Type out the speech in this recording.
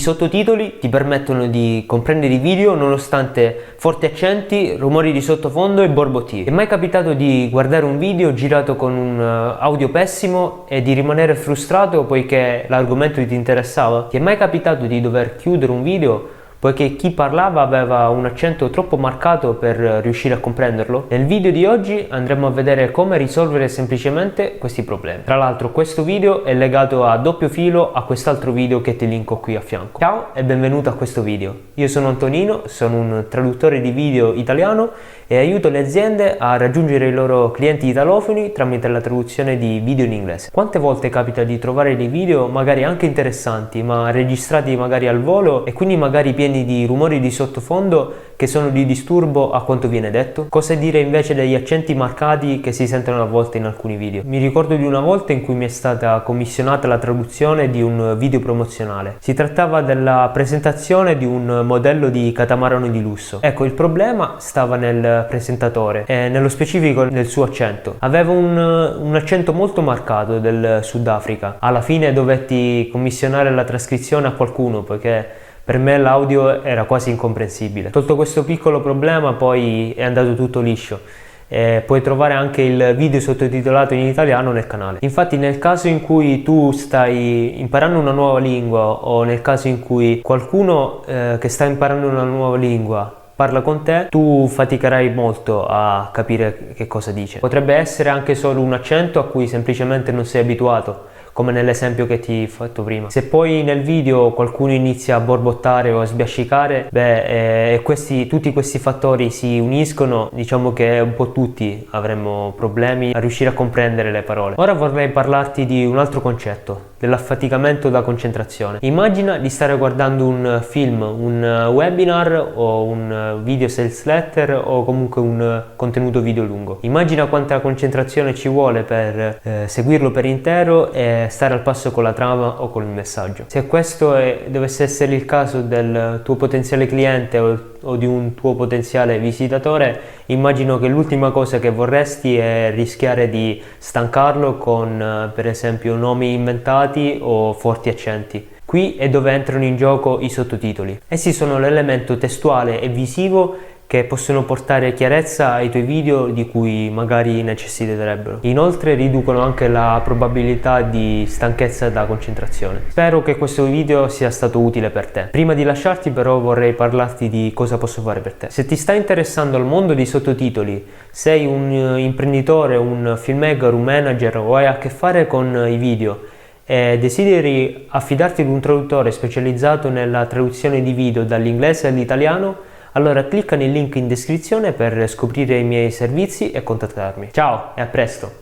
sottotitoli ti permettono di comprendere i video nonostante forti accenti, rumori di sottofondo e borbotti. Ti è mai capitato di guardare un video girato con un audio pessimo e di rimanere frustrato poiché l'argomento ti interessava? Ti è mai capitato di dover chiudere un video poiché chi parlava aveva un accento troppo marcato per riuscire a comprenderlo? Nel video di oggi andremo a vedere come risolvere semplicemente questi problemi. Tra l'altro questo video è legato a doppio filo a quest'altro video che ti linko qui a fianco. Ciao e benvenuto a questo video. Io sono Antonino, sono un traduttore di video italiano e aiuto le aziende a raggiungere i loro clienti italofoni tramite la traduzione di video in inglese. Quante volte capita di trovare dei video magari anche interessanti ma registrati magari al volo e quindi magari pieni di rumori di sottofondo che sono di disturbo a quanto viene detto? Cosa dire invece degli accenti marcati che si sentono a volte in alcuni video? Mi ricordo di una volta in cui mi è stata commissionata la traduzione di un video promozionale. Si trattava della presentazione di un modello di catamarano di lusso. Ecco, il problema stava nel presentatore e nello specifico nel suo accento. Aveva un accento molto marcato del Sudafrica. Alla fine dovetti commissionare la trascrizione a qualcuno poiché per me l'audio era quasi incomprensibile. Tolto questo piccolo problema poi è andato tutto liscio. Puoi trovare anche il video sottotitolato in italiano nel canale. Infatti nel caso in cui tu stai imparando una nuova lingua o nel caso in cui qualcuno che sta imparando una nuova lingua parla con te, tu faticherai molto a capire che cosa dice. Potrebbe essere anche solo un accento a cui semplicemente non sei abituato, come nell'esempio che ti ho fatto prima. Se poi nel video qualcuno inizia a borbottare o a sbiascicare, tutti questi fattori si uniscono, diciamo che un po' tutti avremmo problemi a riuscire a comprendere le parole. Ora vorrei parlarti di un altro concetto, dell'affaticamento da concentrazione. Immagina di stare guardando un film, un webinar o un video sales letter o comunque un contenuto video lungo. Immagina quanta concentrazione ci vuole per seguirlo per intero e stare al passo con la trama o con il messaggio. Se questo dovesse essere il caso del tuo potenziale cliente o di un tuo potenziale visitatore, immagino che l'ultima cosa che vorresti è rischiare di stancarlo con per esempio nomi inventati o forti accenti. Qui è dove entrano in gioco i sottotitoli. Essi sono l'elemento testuale e visivo che possono portare chiarezza ai tuoi video di cui magari necessiterebbero. Inoltre riducono anche la probabilità di stanchezza da concentrazione. Spero che questo video sia stato utile per te. Prima di lasciarti però vorrei parlarti di cosa posso fare per te. Se ti sta interessando il mondo dei sottotitoli, sei un imprenditore, un filmmaker, un manager o hai a che fare con i video e desideri affidarti ad un traduttore specializzato nella traduzione di video dall'inglese all'italiano, allora clicca nel link in descrizione per scoprire i miei servizi e contattarmi. Ciao e a presto!